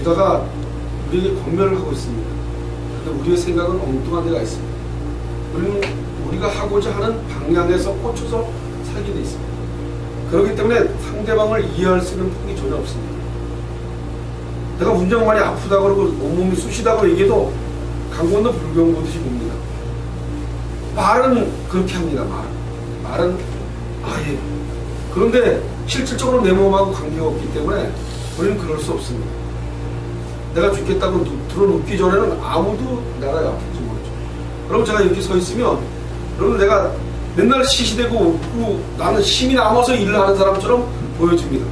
유다가 우리에게 권면을 하고 있습니다. 근데 우리의 생각은 엉뚱한 데가 있습니다. 우리는 우리가 하고자 하는 방향에서 꽂혀서 살게 돼 있습니다. 그렇기 때문에 상대방을 이해할 수 있는 폭이 전혀 없습니다. 내가 문제가 많이 아프다 그러고 온몸이 쑤시다고 얘기해도 강 건너 불경 보듯이 봅니다. 말은 그렇게 합니다. 말은 아예. 그런데 실질적으로 내 몸하고 관계가 없기 때문에 우리는 그럴 수 없습니다. 내가 죽겠다고 들어눕기 전에는 아무도 나라에 아플지 모르죠. 그럼 제가 이렇게 서 있으면 여러분 내가 맨날 시시대고 웃고 나는 힘이 남아서 일을 하는 사람처럼 보여집니다.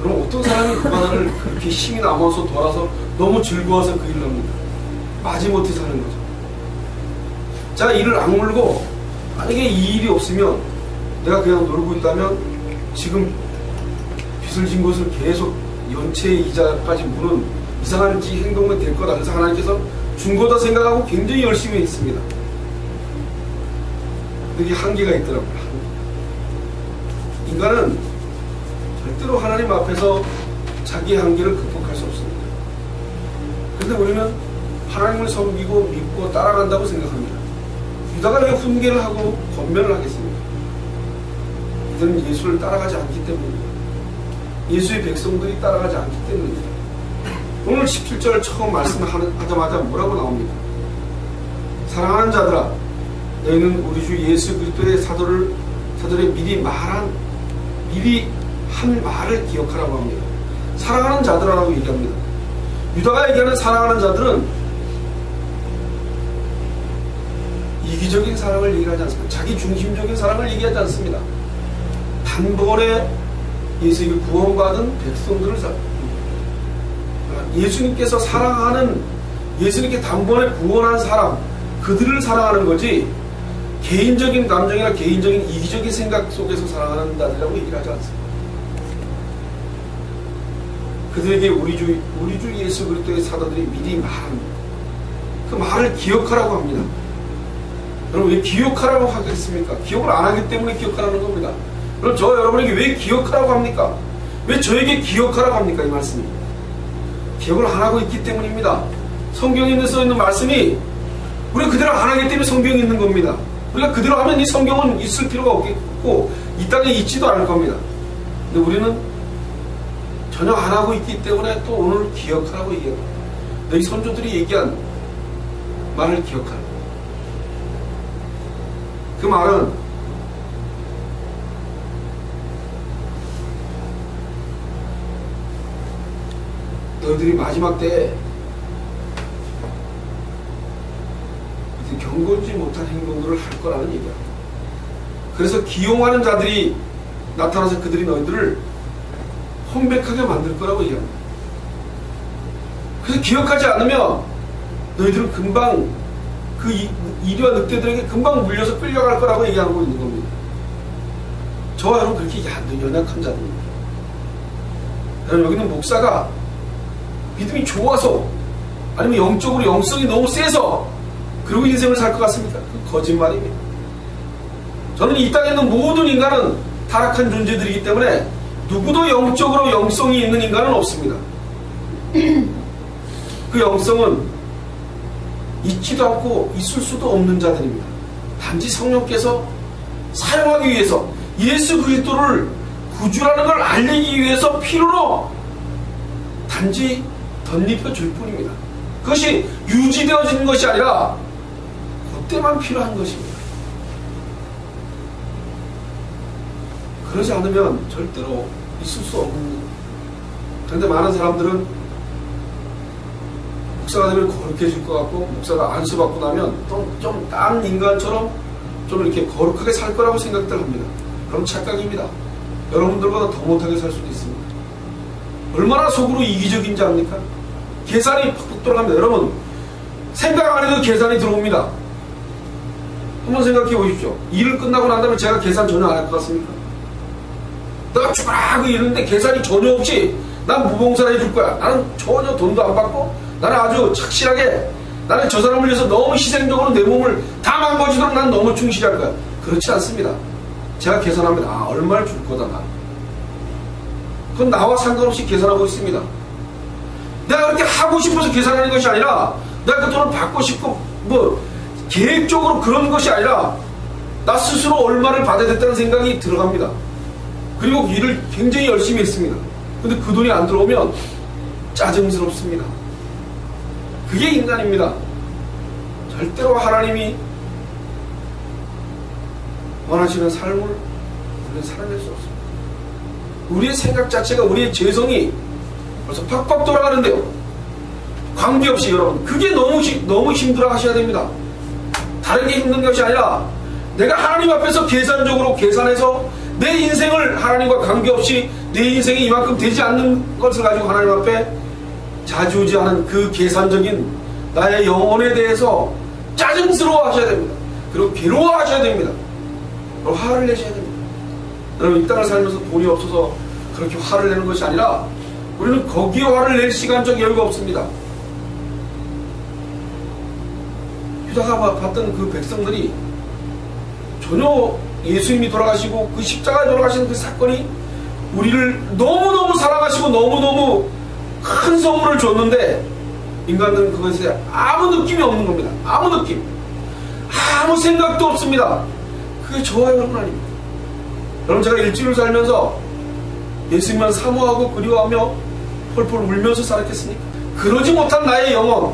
그럼 어떤 사람이 그만을 그렇게 힘이 남아서 돌아서 너무 즐거워서 그 일을 합니다. 마지못해 사는 거죠. 제가 일을 악물고 만약에 이 일이 없으면 내가 그냥 놀고 있다면 지금 빚을 진 것을 계속 연체 이자까지 무는 이상한 행동이 될 거다. 그래서 하나님께서 준 거다 생각하고 굉장히 열심히 했습니다. 근데 이게 한계가 있더라고요. 인간은 절대로 하나님 앞에서 자기의 한계를 극복할 수 없습니다. 그런데 우리는 하나님을 섬기고 믿고 따라간다고 생각합니다. 유다가 왜 훈계를 하고 권면을 하겠습니까? 그들은 예수를 따라가지 않기 때문입니다. 예수의 백성들이 따라가지 않기 때문입니다. 오늘 17절 처음 말씀하자마자 뭐라고 나옵니까? 사랑하는 자들아, 너희는 우리 주 예수 그리스도의 사도를 미리 한 말을 기억하라고 합니다. 사랑하는 자들아라고 얘기합니다. 유다가 얘기하는 사랑하는 자들은 이기적인 사랑을 얘기하지 않습니다. 자기 중심적인 사랑을 얘기하지 않습니다. 단번에 예수에게 구원받은 백성들을 예수님께서 사랑하는, 예수님께 단번에 구원한 사람, 그들을 사랑하는 거지 개인적인 감정이나 개인적인 이기적인 생각 속에서 사랑하는 자들이라고 얘기를 하지 않습니다. 그들에게 우리 주 예수 그리스도의 사도들이 미리 말합니다. 그 말을 기억하라고 합니다. 여러분 왜 기억하라고 하겠습니까? 기억을 안 하기 때문에 기억하라는 겁니다. 그럼 저 여러분에게 왜 기억하라고 합니까? 왜 저에게 기억하라고 합니까? 이 말씀이 기억을 안 하고 있기 때문입니다. 성경에 써 있는 말씀이 우리가 그대로 안 하기 때문에 성경이 있는 겁니다. 우리가 그대로 하면 이 성경은 있을 필요가 없겠고 이 땅에 있지도 않을 겁니다. 근데 우리는 전혀 안 하고 있기 때문에 또 오늘 기억하라고 얘기합니다. 너희 선조들이 얘기한 말을 기억하라. 그 말은 너희들이 마지막 때에 경건지 못한 행동들을 할 거라는 얘기야. 그래서 기용하는 자들이 나타나서 그들이 너희들을 혼백하게 만들 거라고 얘기합니다. 그래서 기억하지 않으면 너희들은 금방 그 이리와 늑대들에게 금방 물려서 끌려갈 거라고 얘기하고 있는 겁니다. 저와 여러분 그렇게 연약한 자들입니다. 여러분 여기는 목사가 믿음이 좋아서 아니면 영적으로 영성이 너무 세서 그리고 인생을 살 것 같습니까? 그 거짓말입니다. 저는 이 땅에 있는 모든 인간은 타락한 존재들이기 때문에 누구도 영적으로 영성이 있는 인간은 없습니다. 그 영성은 있지도 않고 있을 수도 없는 자들입니다. 단지 성령께서 사용하기 위해서 예수 그리스도를 구주라는 걸 알리기 위해서 필요로 단지 덧입혀 줄 뿐입니다. 그것이 유지되어지는 것이 아니라 그때만 필요한 것입니다. 그러지 않으면 절대로 있을 수 없는 거예요. 그런데 많은 사람들은 목사가 되면 거룩해질 것 같고 목사가 안수받고 나면 좀 딴 인간처럼 좀 이렇게 거룩하게 살 거라고 생각들 합니다. 그럼 착각입니다. 여러분들보다 더 못하게 살 수도 있습니다. 얼마나 속으로 이기적인지 압니까? 계산이 팍팍 돌아갑니다. 여러분 생각 안 해도 계산이 들어옵니다. 한번 생각해 보십시오. 일을 끝나고 난 다음에 제가 계산 전혀 안 할 것 같습니까? 내가 쭈그라하고 이러는데 계산이 전혀 없이 난 무봉사를 해줄 거야. 나는 전혀 돈도 안 받고 나는 아주 착실하게 나는 저 사람을 위해서 너무 희생적으로 내 몸을 다 망가지도록 난 너무 충실할 거야. 그렇지 않습니다. 제가 계산합니다. 얼마를 줄 거다 나. 그건 나와 상관없이 계산하고 있습니다. 내가 그렇게 하고 싶어서 계산하는 것이 아니라 내가 그 돈을 받고 싶고 뭐 계획적으로 그런 것이 아니라 나 스스로 얼마를 받아야 됐다는 생각이 들어갑니다. 그리고 일을 굉장히 열심히 했습니다. 근데 그 돈이 안 들어오면 짜증스럽습니다. 그게 인간입니다. 절대로 하나님이 원하시는 삶을 우리는 살아낼 수 없습니다. 우리의 생각 자체가, 우리의 재성이 벌써 팍팍 돌아가는데요. 관계없이 여러분, 그게 너무 힘들어 하셔야 됩니다. 다른 게 힘든 것이 아니라 내가 하나님 앞에서 계산적으로 계산해서 내 인생을 하나님과 관계없이 내 인생이 이만큼 되지 않는 것을 가지고 하나님 앞에 자주지하는 그 계산적인 나의 영혼에 대해서 짜증스러워 하셔야 됩니다. 그리고 괴로워하셔야 됩니다. 그리고 화를 내셔야 됩니다. 여러분, 이 땅을 살면서 돈이 없어서 그렇게 화를 내는 것이 아니라 우리는 거기에 화를 낼 시간적 여유가 없습니다. 유다가 봤던 그 백성들이 전혀 예수님이 돌아가시고 그 십자가에 돌아가시는 그 사건이 우리를 너무너무 사랑하시고 너무너무 큰 선물을 줬는데 인간들은 그것에 아무 느낌이 없는 겁니다. 아무 느낌, 아무 생각도 없습니다. 그게 저와 여러분 아닙니다. 여러분, 제가 일주일을 살면서 예수님만 사모하고 그리워하며 펄펄 울면서 살았겠습니까? 그러지 못한 나의 영혼,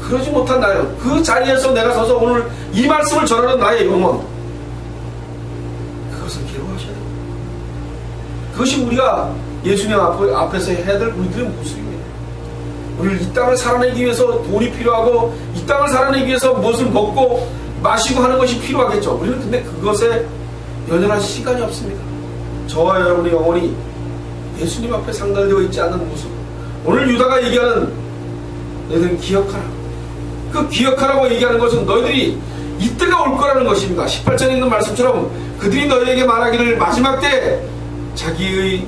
그러지 못한 나의 영혼, 그 자리에서 내가 서서 오늘 이 말씀을 전하는 나의 영혼, 그것을 괴로워하셔야 됩니다. 그것이 우리가 예수님 앞에서 해야 될 우리들의 모습입니다. 우리를 이 땅을 살아내기 위해서 돈이 필요하고 이 땅을 살아내기 위해서 무엇을 먹고 마시고 하는 것이 필요하겠죠. 우리는 근데 그것에 연연할 시간이 없습니다. 저와 여러분의 영혼이 예수님 앞에 상달되어 있지 않는 모습, 오늘 유다가 얘기하는 너희들은 기억하라. 그 기억하라고 얘기하는 것은 너희들이 이때가 올 거라는 것입니다. 18절에 있는 말씀처럼 그들이 너희에게 말하기를 마지막 때 자기의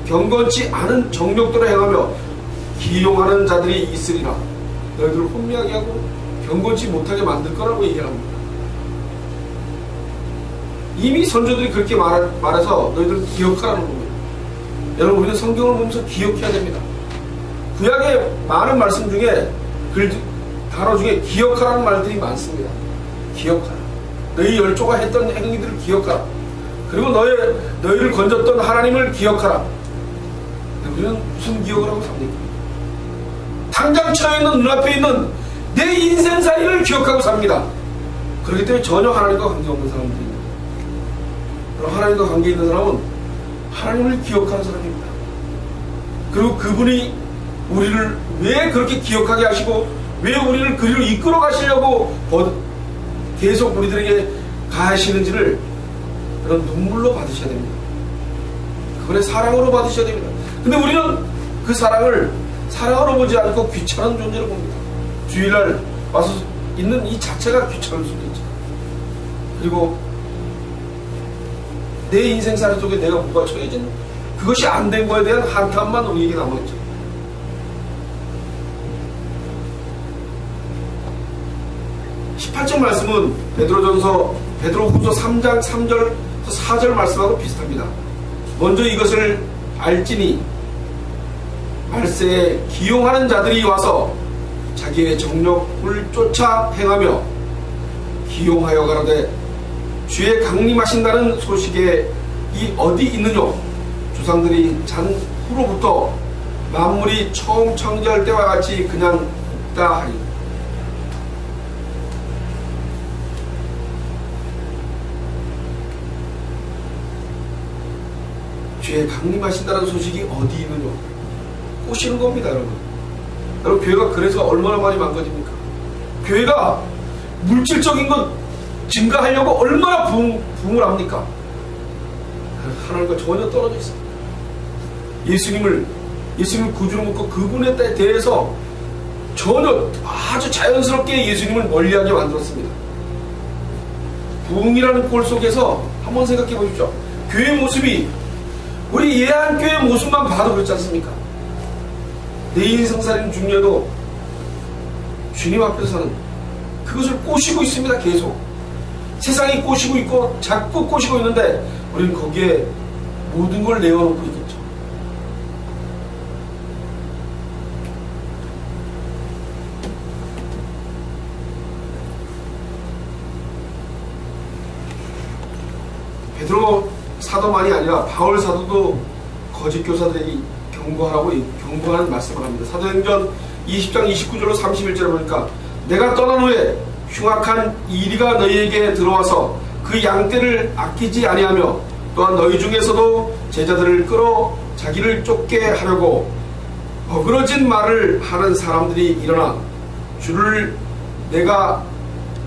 경건치 않은 정욕대로 행하며 기용하는 자들이 있으리라. 너희들을 혼미하게 하고 경건치 못하게 만들 거라고 얘기합니다. 이미 선조들이 그렇게 말해서 너희들은 기억하라는 겁니다. 여러분, 우리는 성경을 보면서 기억해야 됩니다. 구약의 많은 말씀 중에 단어 중에 기억하라는 말들이 많습니다. 기억하라. 너희 열조가 했던 행위들을 기억하라. 그리고 너희를 건졌던 하나님을 기억하라. 우리는 무슨 기억을 하고 삽니까? 당장 처해있는 눈앞에 있는 내 인생살이를 기억하고 삽니다. 그렇기 때문에 전혀 하나님과 관계없는 사람들입니다. 그럼 하나님과 관계 있는 사람은 하나님을 기억하는 사람입니다. 그리고 그분이 우리를 왜 그렇게 기억하게 하시고 왜 우리를 그리로 이끌어 가시려고 계속 우리들에게 가하시는지를 그런 눈물로 받으셔야 됩니다. 그분의 사랑으로 받으셔야 됩니다. 근데 우리는 그 사랑을 사랑으로 보지 않고 귀찮은 존재로 봅니다. 주일날 와서 있는 이 자체가 귀찮을 수도 있죠. 그리고 내 인생살 속에 내가 뭐가 처해진 그것이 안 된 거에 대한 한탄만 우리에게 남아있죠. 말씀은 베드로후서 3장 3절 4절 말씀하고 비슷합니다. 먼저 이것을 알지니 말세에 기용하는 자들이 와서 자기의 정욕을 쫓아 행하며 기용하여 가라되 주의 강림하신다는 소식에 이 어디 있느뇨? 조상들이 잔 후로부터 만물이 처음 창조할 때와 같이 그냥 있다 하리. 주의 강림하신다는 소식이 어디 있느뇨? 꼬시는 겁니다, 여러분. 여러분, 교회가 그래서 얼마나 많이 망가집니까? 교회가 물질적인 것 증가하려고 얼마나 부흥을 합니까? 하나님과 전혀 떨어져 있습니다. 예수님을 구주로 믿고 그분에 대해서 전혀 아주 자연스럽게 예수님을 멀리하게 만들었습니다. 부흥이라는 꼴 속에서 한번 생각해 보십시오. 교회 모습이 우리 예한교회 모습만 봐도 그렇지 않습니까? 내 인생살인 중에도 주님 앞에서는 그것을 꼬시고 있습니다. 계속 세상이 꼬시고 있고 자꾸 꼬시고 있는데 우리는 거기에 모든 걸 내어놓고 있겠죠. 베드로 사도만이 아니라 바울 사도도 거짓 교사들에게 경고하는 말씀을 합니다. 사도행전 20장 29절로 31절에 보니까 내가 떠난 후에 흉악한 이리가 너희에게 들어와서 그 양떼를 아끼지 아니하며 또한 너희 중에서도 제자들을 끌어 자기를 쫓게 하려고 어그러진 말을 하는 사람들이 일어나 주를 내가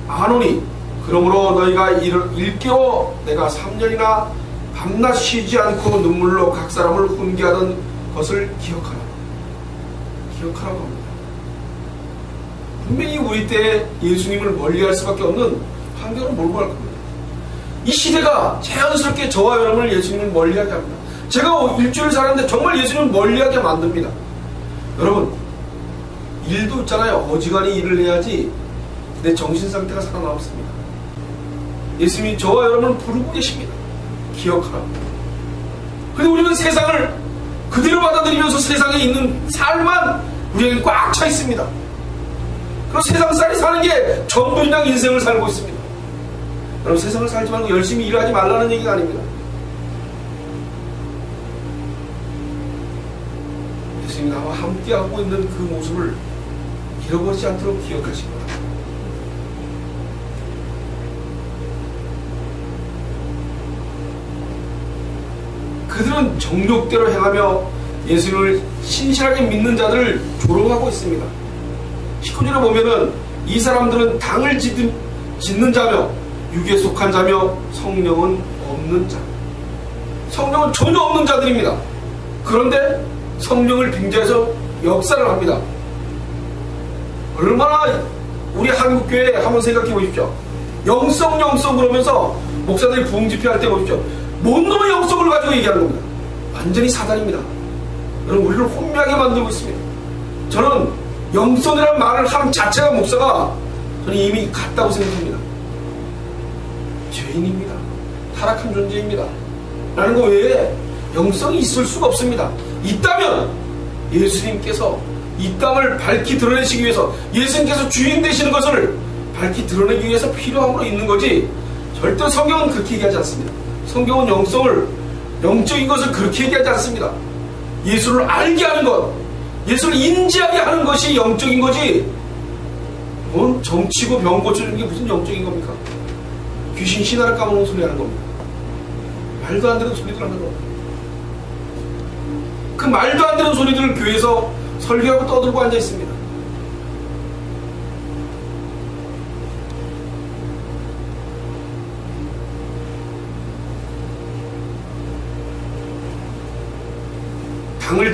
아노니 그러므로 너희가 일깨워 내가 3년이나 밤낮 쉬지 않고 눈물로 각 사람을 훈계하던 것을 기억하라고 합니다. 분명히 우리 때 예수님을 멀리할 수밖에 없는 환경은 몰고 갈 겁니다. 이 시대가 자연스럽게 저와 여러분을 예수님을 멀리하게 합니다. 제가 일주일 살았는데 정말 예수님을 멀리하게 만듭니다. 여러분, 일도 있잖아요. 어지간히 일을 해야지 내 정신상태가 살아남습니다. 예수님이 저와 여러분을 부르고 계십니다. 기억하라고. 근데 우리는 세상을 그대로 받아들이면서 세상에 있는 삶만 우리에게 꽉 차 있습니다. 그리고 세상살이 사는 게 전부 그냥 인생을 살고 있습니다. 여러분, 세상을 살지 말고 열심히 일하지 말라는 얘기가 아닙니다. 예수님이 나와 함께하고 있는 그 모습을 잃어버리지 않도록 기억하시기 바랍니다. 그들은 정욕대로 행하며 예수님을 신실하게 믿는 자들을 조롱하고 있습니다. 19절에 보면은 이 사람들은 당을 짓는 자며 육에 속한 자며 성령은 없는 자. 성령은 전혀 없는 자들입니다. 그런데 성령을 빙자해서 역사를 합니다. 얼마나 우리 한국교회 한번 생각해 보십시오. 영성 그러면서 목사들이 부흥 집회할 때 보십시오. 뭔 놈의 영성을 가지고 얘기하는 겁니다. 완전히 사단입니다. 여러분, 우리를 혼미하게 만들고 있습니다. 저는 영성이라는 말을 하는 자체가 목사가 저는 이미 갔다고 생각합니다. 죄인입니다. 타락한 존재입니다. 라는 거 외에 영성이 있을 수가 없습니다. 있다면 예수님께서 이 땅을 밝히 드러내시기 위해서, 예수님께서 주인 되시는 것을 밝히 드러내기 위해서 필요함으로 있는 거지, 절대 성경은 그렇게 얘기하지 않습니다. 성경은 영적인 것을 그렇게 얘기하지 않습니다. 예수를 알게 하는 것, 예수를 인지하게 하는 것이 영적인 거지, 뭔 정치고 병 고쳐주는 게 무슨 영적인 겁니까? 귀신 신화를 까먹는 소리 하는 겁니다. 말도 안 되는 소리들 하는 겁니다. 그 말도 안 되는 소리들을 교회에서 설교하고 떠들고 앉아 있습니다. 당을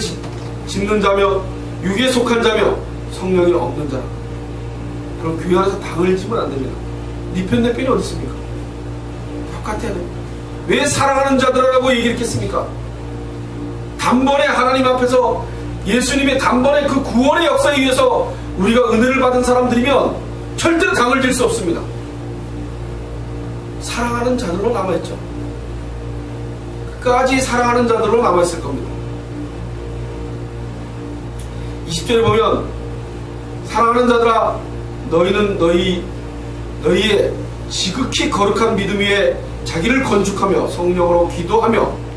짓는 자며 육에 속한 자며 성령이 없는 자. 그럼 교회 안에서 당을 지면 안 됩니다. 네 편 내 편이 어디 있습니까? 똑같아야 됩니다. 왜 사랑하는 자들이라고 얘기를 했겠습니까? 단번에 하나님 앞에서 예수님의 단번에 그 구원의 역사에 의해서 우리가 은혜를 받은 사람들이면 절대로 당을 질 수 없습니다. 사랑하는 자들로 남아있죠. 끝까지 사랑하는 자들로 남아있을 겁니다. 20절에 보면 사랑하는 자들아 너희는 너희의 지극히 거룩한 믿음 위에 자기를 건축하며 성령으로 기도하라고.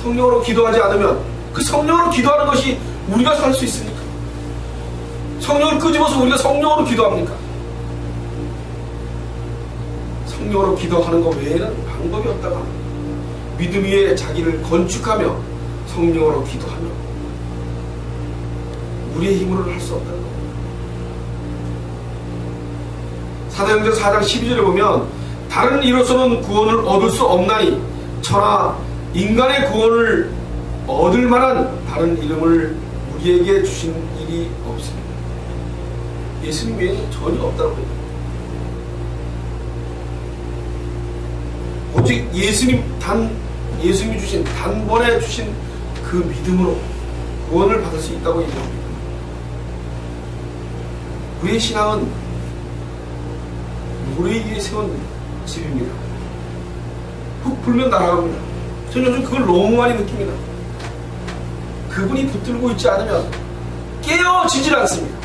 성령으로 기도하지 않으면 그 성령으로 기도하는 것이 우리가 살 수 있습니까? 성령을 끄집어서 우리가 성령으로 기도합니까? 성령으로 기도하는 것 외에는 방법이 없다가 믿음 위에 자기를 건축하며 성령으로 기도하며 우리의 힘으로는 할 수 없다는 겁니다. 사도행전 4장 12절에 보면 다른 이로서는 구원을 얻을 수 없나니 천하 인간의 구원을 얻을 만한 다른 이름을 우리에게 주신 일이 없습니다. 예수님 외에는 전혀 없다고 합니다. 오직 예수님이 주신 단번에 주신 그 믿음으로 구원을 받을 수 있다고 얘기합니다. 우리의 신앙은 노래 위에 세운 집입니다. 불면 날아갑니다. 저는 요즘 그걸 너무 많이 느낍니다. 그분이 붙들고 있지 않으면 깨어지질 않습니다.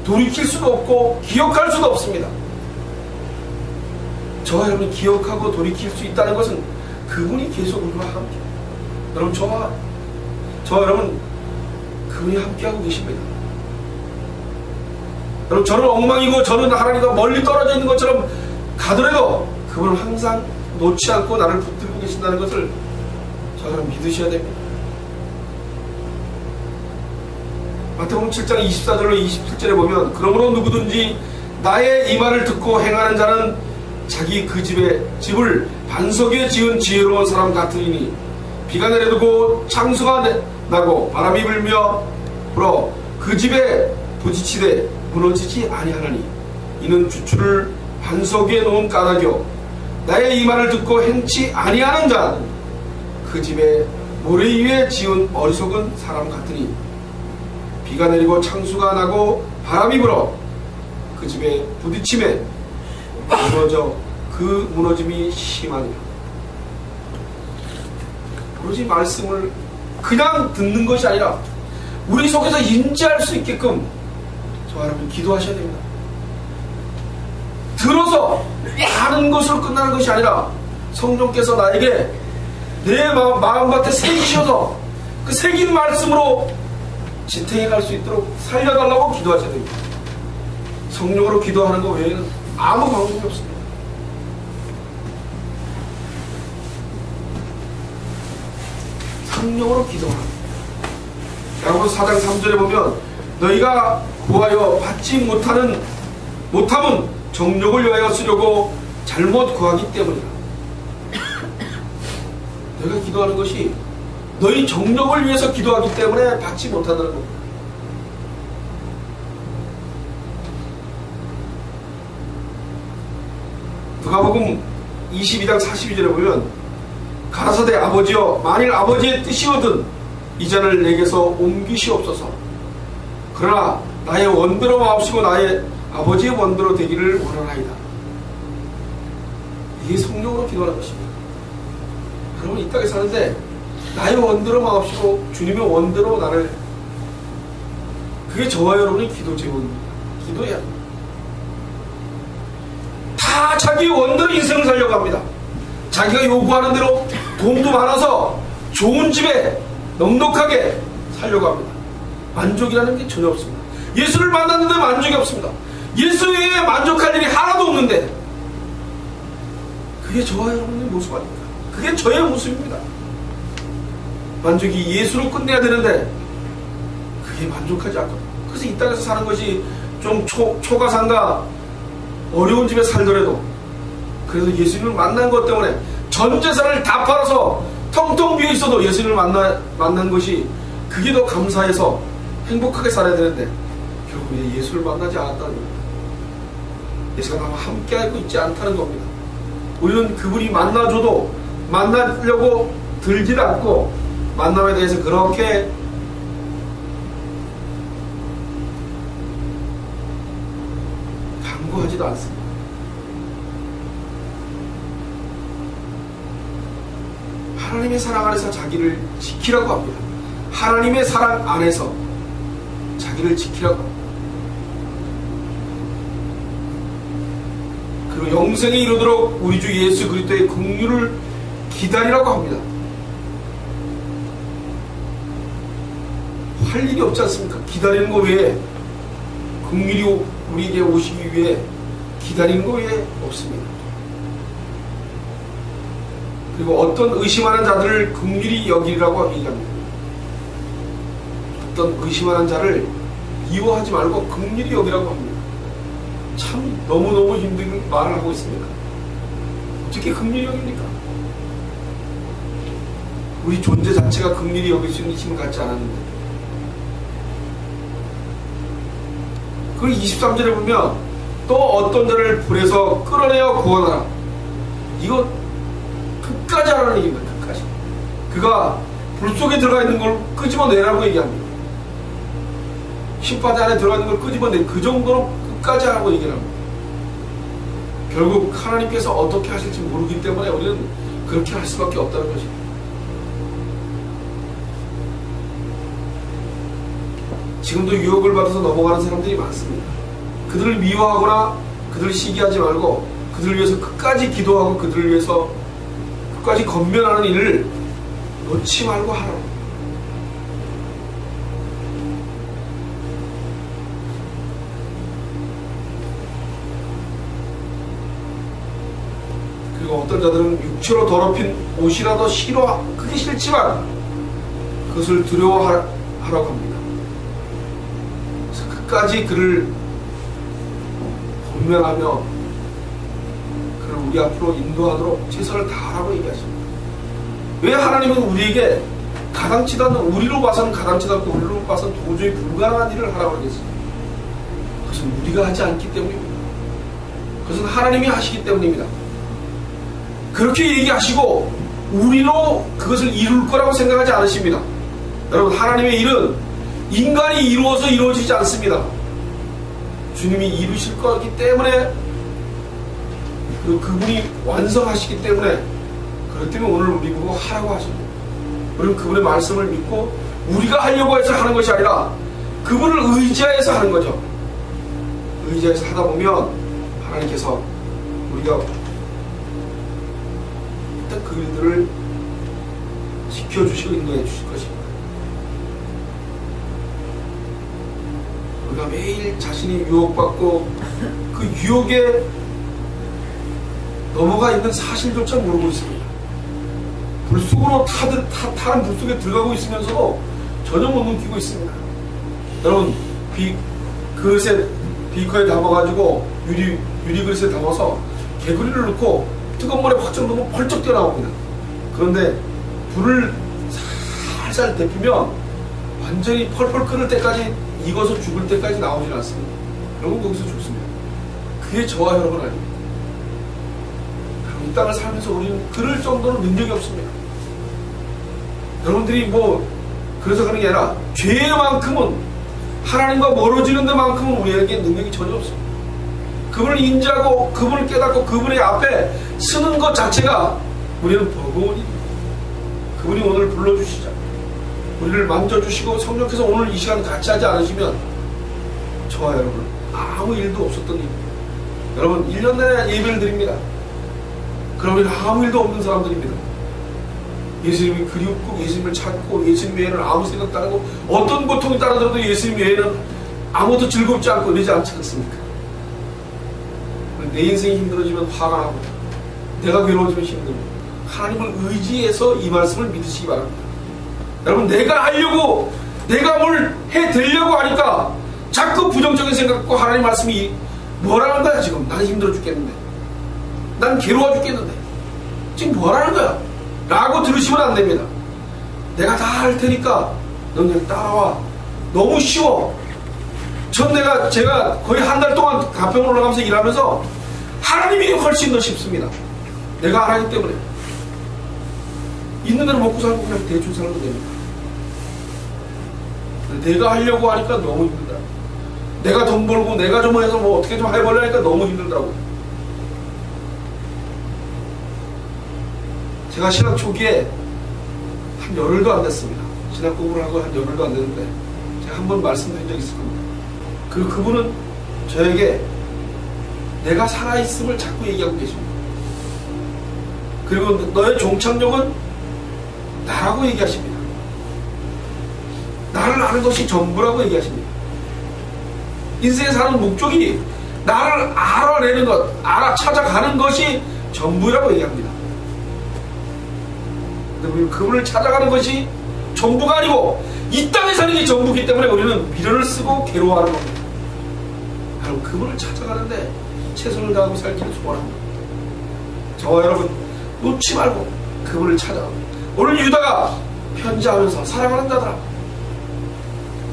돌이킬 수도 없고 기억할 수도 없습니다. 저와 여러분이 기억하고 돌이킬 수 있다는 것은 그분이 계속 우리와 함께, 여러분 저와 여러분 그분이 함께하고 계십니다. 여러분 저는 엉망이고 저는 하나님과 멀리 떨어져 있는 것처럼 가더라도 그분은 항상 놓지 않고 나를 붙들고 계신다는 것을 저와 여러분 믿으셔야 됩니다. 마태복음 7장 24절로 27절에 보면 그러므로 누구든지 나의 이 말을 듣고 행하는 자는 자기 그 집을 반석에 지은 지혜로운 사람 같으리니 비가 내려도 창수가 나고 바람이 불며 불어 그 집에 부딪히되 무너지지 아니하나니 이는 주추를 반석 위에 놓은 까닭이요 나의 이 말을 듣고 행치 아니하는 자는 그 집에 모래 위에 지은 어리석은 사람 같으니 비가 내리고 창수가 나고 바람이 불어 그 집에 부딪힘에 무너져 그 무너짐이 심하니라. 오로지 말씀을 그냥 듣는 것이 아니라 우리 속에서 인지할 수 있게끔 저와 여러분 기도하셔야 됩니다. 들어서 아는 것으로 끝나는 것이 아니라 성령께서 나에게 내 마음밭에 새기셔서 그 새긴 말씀으로 지탱해 갈 수 있도록 살려달라고 기도하셔야 됩니다. 성령으로 기도하는 것 외에는 아무 방법이 없습니다. 성령으로 기도하라. 야고보서 4장 3절에 보면 너희가 구하여 받지 못함은 정욕을 위하여 쓰려고 잘못 구하기 때문이라. 너희가 기도하는 것이 너희 정욕을 위해서 기도하기 때문에 받지 못한다는 겁니다. 누가복음 22장 42절에 보면 가라사대 아버지여 만일 아버지의 뜻이거든 이 잔을 내게서 옮기시옵소서. 그러나 나의 원대로 마옵시고 나의 아버지의 원대로 되기를 원하나이다. 이게 성령으로 기도하는 것입니다. 여러분 이 땅에 사는데 나의 원대로 마옵시고 주님의 원대로 나를, 그게 저와 여러분의 기도 제목입니다. 기도해야 합니다. 다 자기 원대로 인생을 살려고 합니다. 자기가 요구하는 대로 돈도 많아서 좋은 집에 넉넉하게 살려고 합니다. 만족이라는 게 전혀 없습니다. 예수를 만났는데 만족이 없습니다. 예수 외에 만족할 일이 하나도 없는데 그게 저와 여러분의 모습 아닙니까? 그게 저의 모습입니다. 만족이 예수로 끝내야 되는데 그게 만족하지 않고, 그래서 이 땅에서 사는 것이 좀 초가상가 어려운 집에 살더라도 그래서 예수님을 만난 것 때문에 전 재산을 다 팔아서 텅텅 비어 있어도 예수님을 만난 것이 그게 더 감사해서 행복하게 살아야 되는데 결국에 예수를 만나지 않았다는 겁니다. 예수가 나와 함께하고 있지 않다는 겁니다. 우리는 그분이 만나줘도 만나려고 들질 않고 만남에 대해서 그렇게 강구하지도 않습니다. 하나님의 사랑 안에서 자기를 지키라고 합니다. 하나님의 사랑 안에서 자기를 지키라고 합니다. 그리고 영생에 이르도록 우리 주 예수 그리스도의 긍휼을 기다리라고 합니다. 할 일이 없지 않습니까? 기다리는 것 외에, 긍휼이 우리에게 오시기 위해 기다리는 것 외에 없습니다. 그리고 어떤 의심하는 자들을 긍휼히 여기라고 얘기합니다. 어떤 의심하는 자를 미워하지 말고 긍휼히 여기라고 합니다. 참 너무너무 힘든 말을 하고 있습니다. 어떻게 긍휼히 여깁니까? 우리 존재 자체가 긍휼히 여길 수 있는 힘을 갖지 않았는데. 그리고 23절에 보면 또 어떤 자를 불에서 끌어내어 구원하라. 이거 끝까지 하라는 얘기입니다. 끝까지. 그가 불 속에 들어가 있는 걸 끄집어내라고 얘기합니다. 심바대 안에 들어가 있는 걸 끄집어내, 그 정도로 끝까지 하라고 얘기를 합니다. 결국 하나님께서 어떻게 하실지 모르기 때문에 우리는 그렇게 할 수밖에 없다는 것입니다. 지금도 유혹을 받아서 넘어가는 사람들이 많습니다. 그들을 미워하거나 그들을 시기하지 말고 그들을 위해서 끝까지 기도하고 그들을 위해서 끝까지 건면하는 일을 놓지 말고 하라. 그리고 어떤 자들은 육체로 더럽힌 옷이라도 그게 싫지만 그것을 두려워하라고 합니다. 그래서 끝까지 그를 권면하며 그를 우리 앞으로 인도하도록 최선을 다하라고 얘기하십니다. 왜 하나님은 우리에게 가당치도 않는, 우리로 봐서는 가당치도 않고 우리로 봐서는 도저히 불가능한 일을 하라고 하겠어요? 그것은 우리가 하지 않기 때문입니다. 그것은 하나님이 하시기 때문입니다. 그렇게 얘기하시고 우리로 그것을 이룰 거라고 생각하지 않으십니다. 여러분, 하나님의 일은 인간이 이루어서 이루어지지 않습니다. 주님이 이루실 거기 때문에, 그분이 완성하시기 때문에, 그렇기 때문에 오늘 우리 보고 하라고 하십니다. 우리는 그분의 말씀을 믿고 우리가 하려고 해서 하는 것이 아니라 그분을 의지하여서 하는 거죠. 의지하여서 하다 보면 하나님께서 우리가 일단 그 일들을 지켜주시고 인도해 주실 것입니다. 우리가 매일 자신이 유혹받고 그 유혹에 넘어가 있는 사실조차 모르고 있습니다. 불속으로 타는 불속에 들어가고 있으면서도 전혀 못 느끼고 있습니다. 여러분, 비커에 담아가지고 유리 그릇에 담아서 개구리를 넣고 뜨거운 물에 확 넣으면 펄쩍 뛰어나옵니다. 그런데 불을 살살 데피면 완전히 펄펄 끓을 때까지, 익어서 죽을 때까지 나오질 않습니다. 여러분, 거기서 죽습니다. 그게 저와 여러분 아닙니다. 이 땅을 살면서 우리는 그럴 정도로 능력이 없습니다. 여러분들이 그래서 그런 게 아니라 죄만큼은, 하나님과 멀어지는 데만큼은 우리에게 능력이 전혀 없습니다. 그분을 인지하고 그분을 깨닫고 그분의 앞에 서는 것 자체가 우리는 버거운 일입니다. 그분이 오늘 불러주시자, 우리를 만져주시고 성령께서 오늘 이 시간 같이 하지 않으시면 저와 여러분 아무 일도 없었던 일입니다. 여러분, 1년 내내 예배를 드립니다. 그러면 아무 일도 없는 사람들입니다. 예수님이 그리웠고 예수님을 찾고 예수님 외에는 아무 생각도 안 하고 어떤 고통이 따라들어도 예수님 외에는 아무것도 즐겁지 않고 그러지 않지 않습니까? 내 인생이 힘들어지면 화가 나고 내가 괴로워지면 힘듭니다. 하나님을 의지해서 이 말씀을 믿으시기 바랍니다. 여러분, 내가 하려고, 내가 뭘 해드리려고 하니까 자꾸 부정적인 생각과 하나님 말씀이 뭐라는 거야. 지금 난 힘들어 죽겠는데, 난 괴로워 죽겠는데 지금 뭐라는 거야 라고 들으시면 안 됩니다. 내가 다 할 테니까 넌 그냥 따라와. 너무 쉬워. 제가 거의 한 달 동안 가평을 올라가면서 일하면서 하나님이 훨씬 더 쉽습니다. 내가 안 하기 때문에. 있는 대로 먹고 살고 그냥 대충 살면 됩니다. 내가 하려고 하니까 너무 힘들다. 내가 돈 벌고 내가 좀 해서 어떻게 좀 해보려 하니까 너무 힘들더라고요. 제가 신학 초기에 한 열흘도 안 됐습니다. 신학 공부를 하고 한 열흘도 안 됐는데 제가 한번 말씀드린 적이 있을 겁니다. 그분은 저에게 내가 살아있음을 자꾸 얘기하고 계십니다. 그리고 너의 종착역은 나라고 얘기하십니다. 나를 아는 것이 전부라고 얘기하십니다. 인생에 사는 목적이 나를 알아내는 것, 찾아가는 것이 전부라고 얘기합니다. 근데 우리는 그분을 찾아가는 것이 전부가 아니고 이 땅에 사는 게 전부이기 때문에 우리는 미련을 쓰고 괴로워하는 겁니다. 여러분, 그분을 찾아가는데 최선을 다하고 살기를 소원합니다. 저와 여러분 놓지 말고 그분을 찾아갑니다. 오늘 유다가 편지하면서 사랑하는 자들아,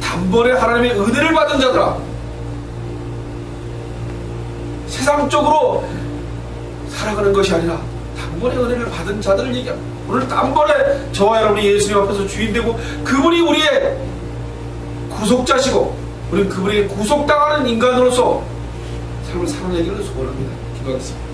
단번에 하나님의 은혜를 받은 자들아, 세상적으로 살아가는 것이 아니라 단번에 은혜를 받은 자들을 얘기합니다. 오늘 단번에 저와 여러분이 예수님 앞에서 주인되고 그분이 우리의 구속자시고 우리는 그분에게 구속당하는 인간으로서 삶을 살아내기를 소원합니다. 기도하겠습니다.